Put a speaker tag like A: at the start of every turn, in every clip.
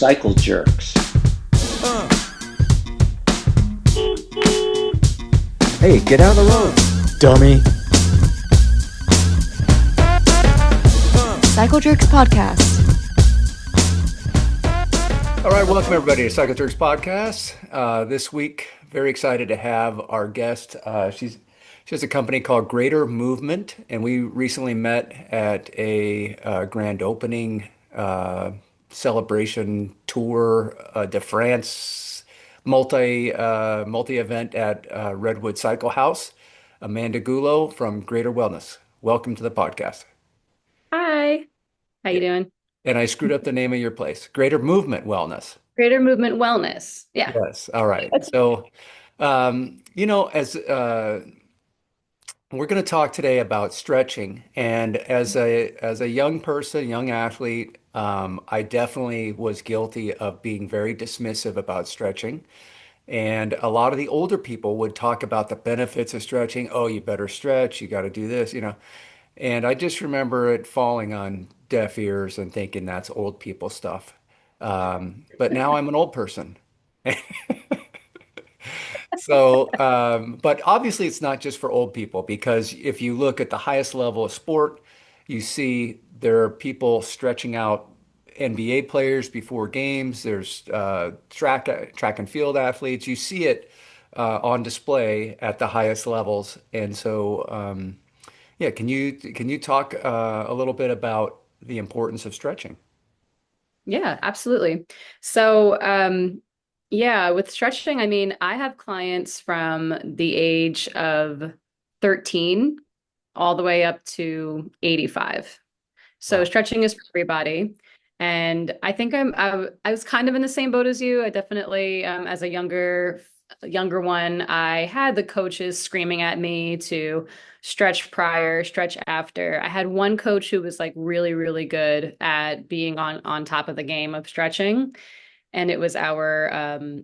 A: cycle jerks.
B: Hey, get out of the road, dummy.
C: Cycle Jerks Podcast.
D: All right, welcome everybody to Cycle Jerks Podcast. This week, very excited to have our guest. She has a company called Greater Movement, and we recently met at a grand opening celebration tour de France multi event at Redwood Cycle House. Amanda Gullo from Greater Wellness. Welcome to the podcast.
E: Hi, how you doing?
D: And I screwed up the name of your place. Greater Movement Wellness.
E: Greater Movement Wellness. Yeah.
D: Yes. All right. So, as we're going to talk today about stretching, and as a young person, young athlete, I definitely was guilty of being very dismissive about stretching. And a lot of the older people would talk about the benefits of stretching. Oh, you better stretch. You got to do this. And I just remember it falling on deaf ears and thinking that's old people stuff. But now I'm an old person. So, but obviously it's not just for old people, because if you look at the highest level of sport, you see there are people stretching out NBA players before games. There's track and field athletes. You see it on display at the highest levels. And so, yeah, can you talk a little bit about the importance of stretching?
E: Yeah, absolutely. So, yeah, with stretching, I mean, I have clients from the age of 13 all the way up to 85. So
D: Wow.
E: stretching is for everybody. And I think I was kind of in the same boat as you. I definitely, as a younger one, I had the coaches screaming at me to stretch prior, stretch after. I had one coach who was like really, really good at being on top of the game of stretching. And it was our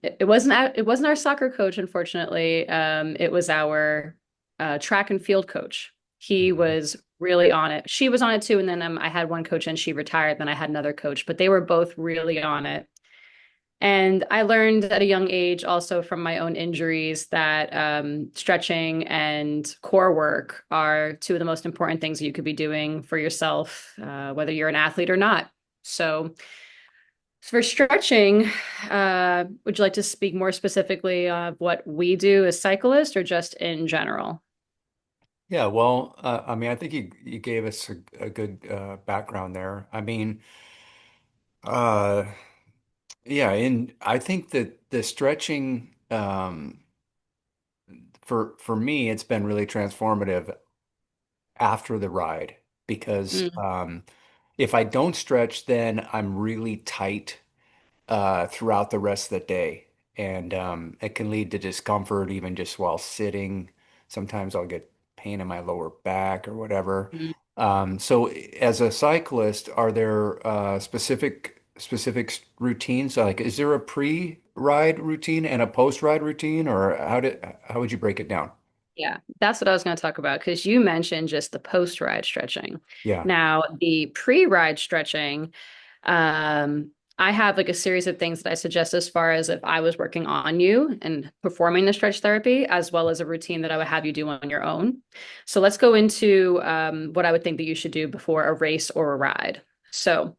E: it wasn't our soccer coach, unfortunately. It was our track and field coach. He was really on it. She was on it too. And then I had one coach and she retired. Then I had another coach, but they were both really on it. And I learned at a young age also from my own injuries that stretching and core work are two of the most important things you could be doing for yourself, whether you're an athlete or not. So for stretching, would you like to speak more specifically of what we do as cyclists or just in general?
D: Yeah, well, I mean, I think you gave us a good background there. I mean, uh, yeah, and I think that the stretching for me, it's been really transformative after the ride because
E: Mm,
D: if I don't stretch, then I'm really tight throughout the rest of the day. And it can lead to discomfort even just while sitting. Sometimes I'll get pain in my lower back or whatever.
E: mm.
D: So as a cyclist, are there specific routines? Like, is there a pre-ride routine and a post-ride routine, or how would you break it down?
E: Yeah, that's what I was going to talk about because you mentioned just the post-ride stretching.
D: Yeah.
E: Now, the pre-ride stretching, I have like a series of things that I suggest as far as if I was working on you and performing the stretch therapy, as well as a routine that I would have you do on your own. So let's go into what I would think that you should do before a race or a ride. So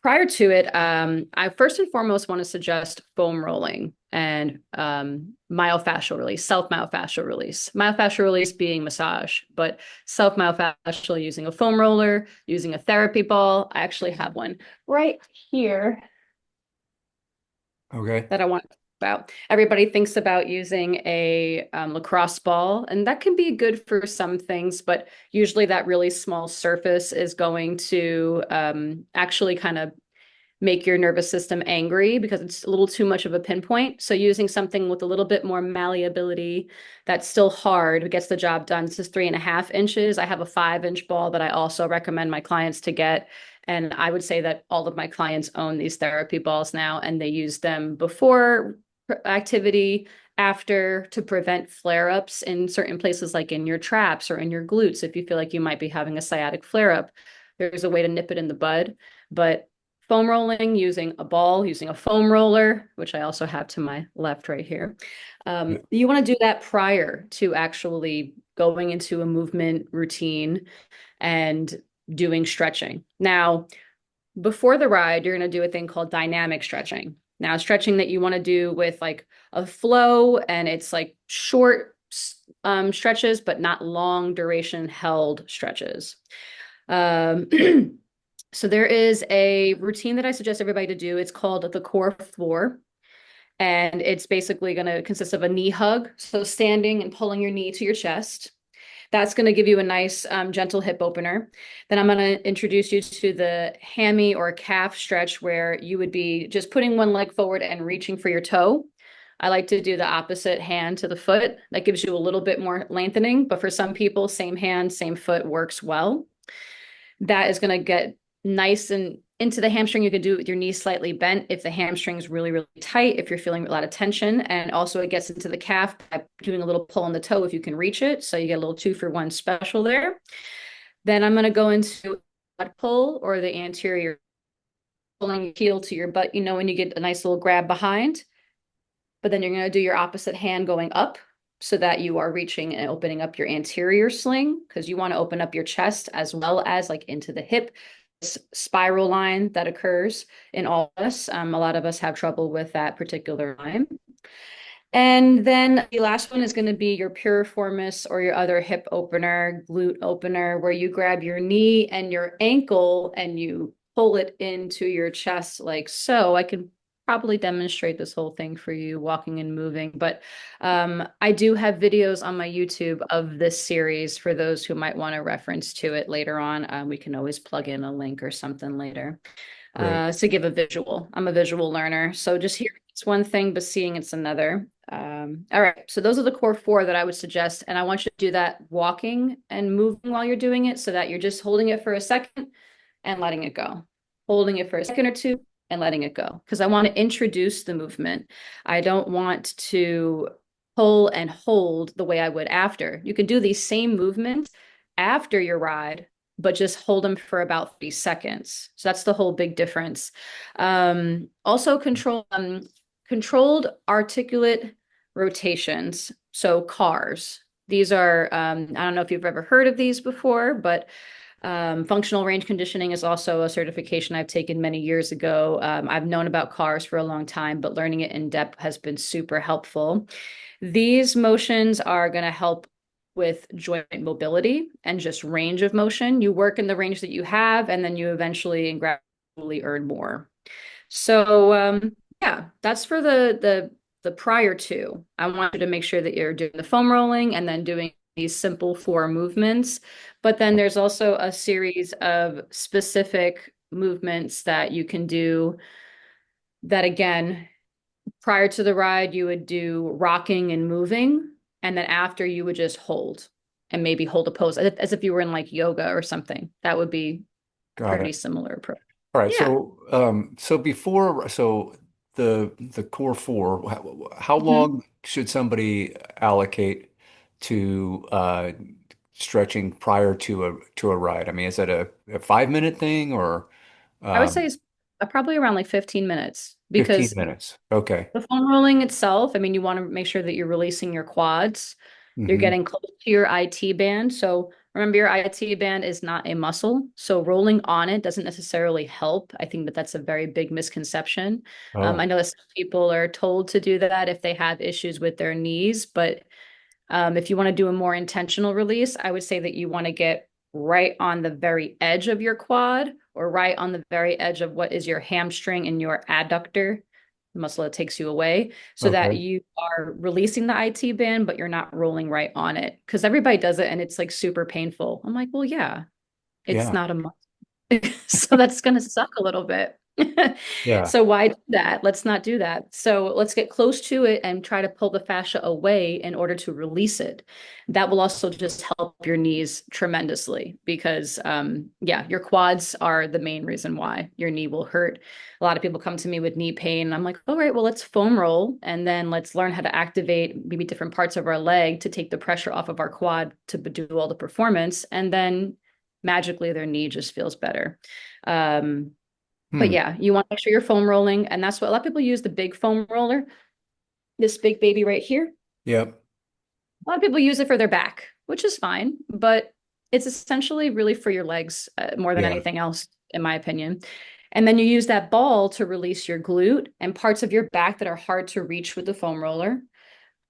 E: prior to it, I first and foremost want to suggest foam rolling and myofascial release, self myofascial release. Myofascial release being massage, but self myofascial using a foam roller, using a therapy ball. I actually have one right here
D: Okay.
E: that I want to talk about. Everybody thinks about using a lacrosse ball, and that can be good for some things, but usually that really small surface is going to actually kind of make your nervous system angry because it's a little too much of a pinpoint. So using something with a little bit more malleability that's still hard but gets the job done. This is 3.5 inches. I have a 5-inch ball that I also recommend my clients to get. And I would say that all of my clients own these therapy balls now, and they use them before activity, after, to prevent flare-ups in certain places like in your traps or in your glutes. If you feel like you might be having a sciatic flare-up, there's a way to nip it in the bud. But foam rolling using a ball, using a foam roller, which I also have to my left right here. You want to do that prior to actually going into a movement routine and doing stretching. Now, before the ride, you're going to do a thing called dynamic stretching. Now, stretching that you want to do with like a flow, and it's like short stretches, but not long duration held stretches. Um, so there is a routine that I suggest everybody to do. It's called the core four. And it's basically going to consist of a knee hug. So standing and pulling your knee to your chest. That's going to give you a nice gentle hip opener. Then I'm going to introduce you to the hammy or calf stretch where you would be just putting one leg forward and reaching for your toe. I like to do the opposite hand to the foot. That gives you a little bit more lengthening, but for some people, same hand, same foot works well. That is going to get nice and into the hamstring. You can do it with your knees slightly bent if the hamstring is really, really tight, if you're feeling a lot of tension. And also it gets into the calf by doing a little pull on the toe if you can reach it. So you get a little 2-for-1 special there. Then I'm going to go into butt pull or the anterior, pulling your heel to your butt, you know, when you get a nice little grab behind. But then you're going to do your opposite hand going up so that you are reaching and opening up your anterior sling, because you want to open up your chest as well as like into the hip spiral line that occurs in all of us. A lot of us have trouble with that particular line. And then the last one is going to be your piriformis or your other hip opener, glute opener, where you grab your knee and your ankle and you pull it into your chest like so. I can probably demonstrate this whole thing for you walking and moving, but I do have videos on my YouTube of this series for those who might want a reference to it later on. We can always plug in a link or something later to give a visual. I'm a visual learner, so just hearing it's one thing, but seeing it's another. All right, so those are the core four that I would suggest, and I want you to do that walking and moving while you're doing it so that you're just holding it for a second and letting it go. Holding it for a second or two and letting it go, because I want to introduce the movement. I don't want to pull and hold the way I would after. You can do these same movements after your ride, but just hold them for about 30 seconds. So that's the whole big difference. Also controlled articulate rotations. So CARs. These are, I don't know if you've ever heard of these before, but functional range conditioning is also a certification I've taken many years ago. I've known about CARs for a long time, but learning it in depth has been super helpful. These motions are going to help with joint mobility and just range of motion. You work in the range that you have, and then you eventually and gradually earn more. So yeah, that's for the prior two. I want you to make sure that you're doing the foam rolling and then doing these simple 4 movements. But then there's also a series of specific movements that you can do that, again, prior to the ride, you would do rocking and moving. And then after, you would just hold and maybe hold a pose as if you were in like yoga or something. That would be pretty similar approach.
D: All right.
E: Yeah.
D: So the core four, how long should somebody allocate to stretching prior to a ride? I mean, is that a 5-minute thing or
E: I would say it's probably around like 15 minutes
D: 15
E: because
D: minutes? Okay.
E: the foam rolling itself, I mean, you want to make sure that you're releasing your quads. You're
D: Hmm.
E: getting close to your IT band. So remember, your IT band is not a muscle. So rolling on it doesn't necessarily help. I think that that's a very big misconception. I
D: Oh,
E: know that some people are told to do that if they have issues with their knees, but if you want to do a more intentional release, I would say that you want to get right on the very edge of your quad or right on the very edge of what is your hamstring and your adductor, the muscle that takes you away, so that
D: okay.
E: you are releasing the IT band, but you're not rolling right on it. Because everybody does it and it's like super painful. I'm like, well, yeah, it's
D: Yeah.
E: not a muscle. So that's going to suck a little bit.
D: Yeah.
E: So why do that? Let's not do that. So let's get close to it and try to pull the fascia away in order to release it. That will also just help your knees tremendously because, yeah, your quads are the main reason why your knee will hurt. A lot of people come to me with knee pain. And I'm like, all right, well, let's foam roll and then let's learn how to activate maybe different parts of our leg to take the pressure off of our quad to do all the performance. And then magically their knee just feels better. But
D: Hmm.
E: yeah, you want to make sure you're foam rolling. And that's what a lot of people use, the big foam roller, this big baby right here.
D: Yep.
E: A lot of people use it for their back, which is fine, but it's essentially really for your legs more than
D: Yeah.
E: anything else, in my opinion. And then you use that ball to release your glute and parts of your back that are hard to reach with the foam roller.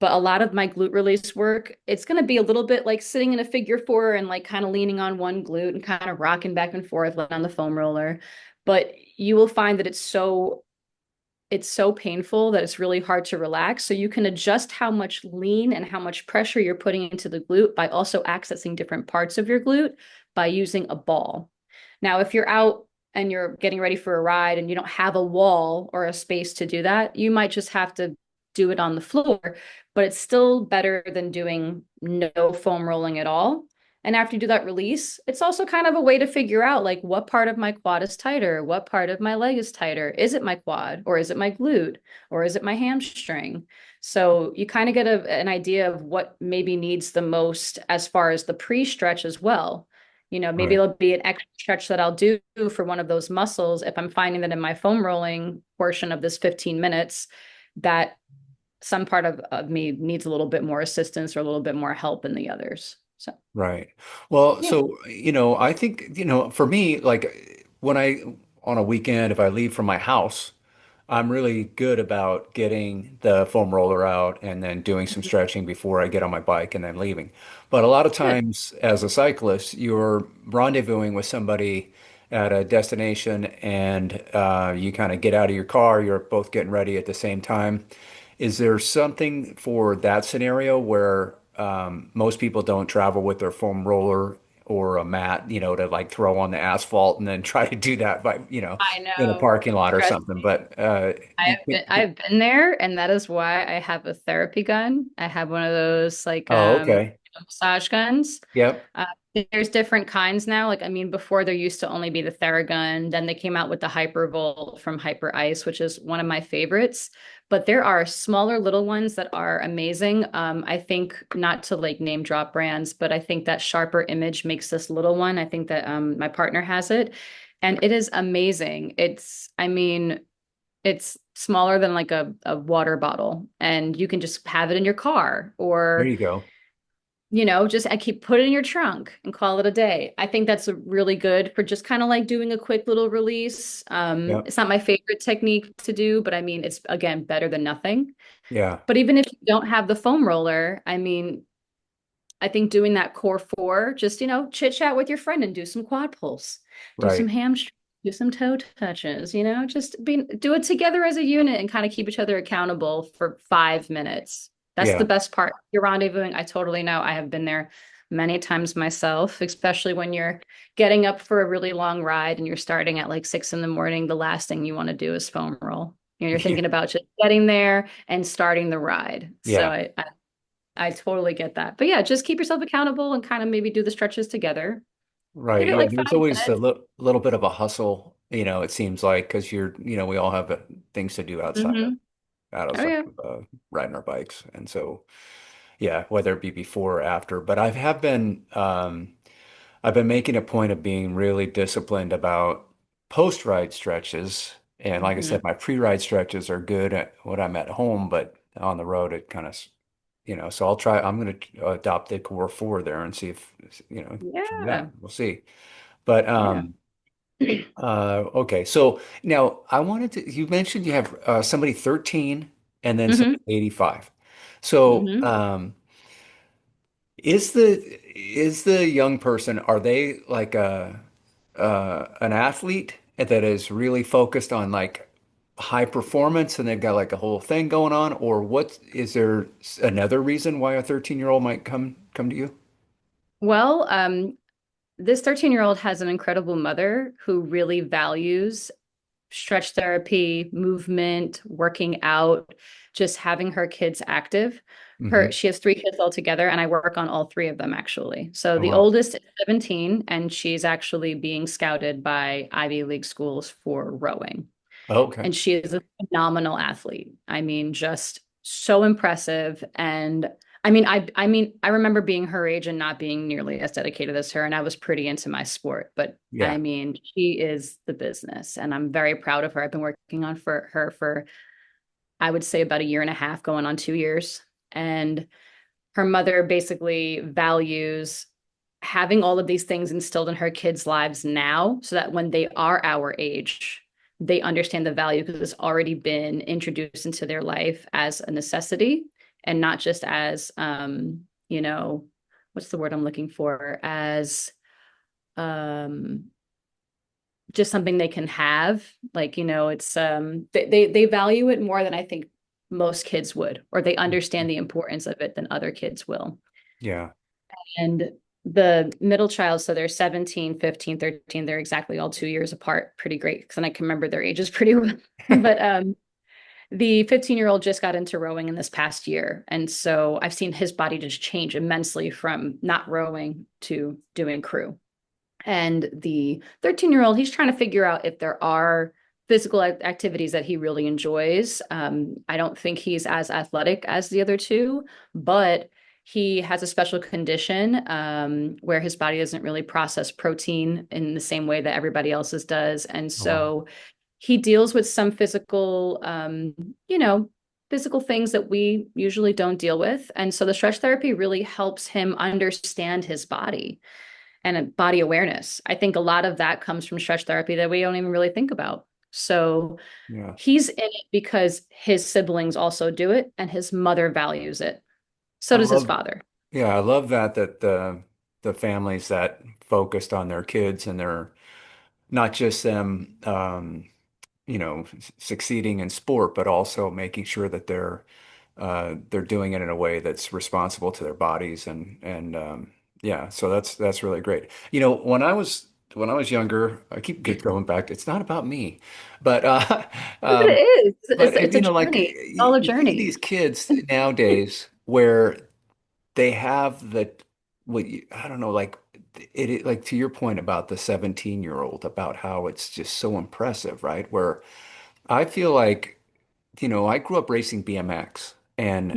E: But a lot of my glute release work, it's going to be a little bit like sitting in a figure four and like kind of leaning on one glute and kind of rocking back and forth on the foam roller. But you will find that it's so painful that it's really hard to relax. So you can adjust how much lean and how much pressure you're putting into the glute by also accessing different parts of your glute by using a ball. Now, if you're out and you're getting ready for a ride and you don't have a wall or a space to do that, you might just have to do it on the floor, but it's still better than doing no foam rolling at all. And after you do that release, it's also kind of a way to figure out like what part of my quad is tighter, what part of my leg is tighter. Is it my quad or is it my glute or is it my hamstring? So you kind of get an idea of what maybe needs the most as far as the pre-stretch as well. Maybe
D: Right.
E: it'll be an extra stretch that I'll do for one of those muscles if I'm finding that in my foam rolling portion of this 15 minutes that some part of me needs a little bit more assistance or a little bit more help than the others. So
D: Right. Well,
E: yeah.
D: so, I think, for me, like when on a weekend, if I leave from my house, I'm really good about getting the foam roller out and then doing some stretching before I get on my bike and then leaving. But a lot of
E: Good.
D: times as a cyclist, you're rendezvousing with somebody at a destination and you kind of get out of your car, you're both getting ready at the same time. Is there something for that scenario where most people don't travel with their foam roller or a mat, to like throw on the asphalt and then try to do that by,
E: I
D: in a
E: know.
D: parking lot or
E: Trust
D: something?
E: me.
D: But
E: I've been there, and that is why I have a therapy gun. I have one of those like
D: oh, okay.
E: massage guns.
D: Yep.
E: Uh, there's different kinds now. Like, I mean, before there used to only be the Theragun. Then they came out with the Hypervolt from Hyper Ice, which is one of my favorites. But there are smaller little ones that are amazing. I think not to like name drop brands, but I think that Sharper Image makes this little one. I think that my partner has it, and it is amazing. I mean, it's smaller than like a water bottle, and you can just have it in your car
D: There
E: or
D: you go.
E: just I keep put it in your trunk and call it a day. I think that's really good for just kind of like doing a quick little release.
D: Yep.
E: It's not my favorite technique to do, but I mean, it's again better than nothing.
D: Yeah.
E: But even if you don't have the foam roller, I mean, I think doing that core four, just, chit chat with your friend and do some quad pulls, do some
D: Right.
E: hamstring, do some toe touches, do it together as a unit and kind of keep each other accountable for 5 minutes. That's the
D: Yeah.
E: best part. You're rendezvousing. I totally know. I have been there many times myself, especially when you're getting up for a really long ride and you're starting at like 6 in the morning. The last thing you want to do is foam roll. You're
D: Yeah.
E: thinking about just getting there and starting the ride. So
D: Yeah.
E: I totally get that. But yeah, just keep yourself accountable and kind of maybe do the stretches together.
D: Right.
E: Give it
D: Yeah.
E: like five
D: There's always a
E: minutes.
D: little bit of a hustle, it seems like, because we all have things to do
E: Hmm. Oh
D: outside
E: yeah.
D: of riding our bikes. And so, yeah, whether it be before or after. But I've been making a point of being really disciplined about post-ride stretches. And like I
E: Hmm.
D: said, my pre-ride stretches are good at when I'm at home, but on the road, it kind of, so I'm going to adopt the core four there and see if, try that.
E: Yeah.
D: We'll see. But,
E: Yeah.
D: okay. So now you mentioned you have somebody 13 and then
E: Hmm.
D: somebody 85. So,
E: Hmm.
D: is the young person, are they like an athlete that is really focused on like high performance and they've got like a whole thing going on, or what is there another reason why a 13-year-old might come to you?
E: Well, this 13-year-old has an incredible mother who really values stretch therapy, movement, working out, just having her kids active.
D: Hmm.
E: She has three kids altogether, and I work on all three of them actually. So
D: Oh,
E: the
D: wow.
E: oldest is 17, and she's actually being scouted by Ivy League schools for rowing.
D: Oh, okay.
E: And she is a phenomenal athlete. I mean, just so impressive. And I remember being her age and not being nearly as dedicated as her, and I was pretty into my sport. But I
D: Yeah.
E: mean, she is the business, and I'm very proud of her. I've been working on for her for, I would say, about a year and a half, going on 2 years. And her mother basically values having all of these things instilled in her kids' lives now, so that when they are our age, they understand the value because it's already been introduced into their life as a necessity and not just as what's the word I'm looking for? As um just something they can have. Like, it's they value it more than I think most kids would, or they understand the importance of it than other kids will.
D: Yeah.
E: And the middle child, so they're 17, 15, 13, they're exactly all 2 years apart. Pretty great because then I can remember their ages pretty well. But the 15-year-old just got into rowing in this past year. And so I've seen his body just change immensely from not rowing to doing crew. And the 13-year-old, he's trying to figure out if there are physical activities that he really enjoys. I don't think he's as athletic as the other two, but he has a special condition where his body doesn't really process protein in the same way that everybody else's does. And
D: Oh, wow.
E: so he deals with some you know, physical things that we usually don't deal with. And so the stretch therapy really helps him understand his body and body awareness. I think a lot of that comes from stretch therapy that we don't even really think about. So
D: Yeah.
E: he's in it because his siblings also do it and his mother values it. So
D: I
E: does his
D: love,
E: father.
D: yeah, I love that the families that focused on their kids and their not just them succeeding in sport, but also making sure that they're doing it in a way that's responsible to their bodies and yeah, so that's really great. When I was younger, I keep going back. It's not about me, but
E: But it
D: um,
E: is.
D: but
E: It's a
D: like
E: journey. It's all a
D: you see
E: journey.
D: these kids nowadays where they have I don't know, like like to your point about the 17-year-old, about how it's just so impressive, right? Where I feel like, I grew up racing BMX and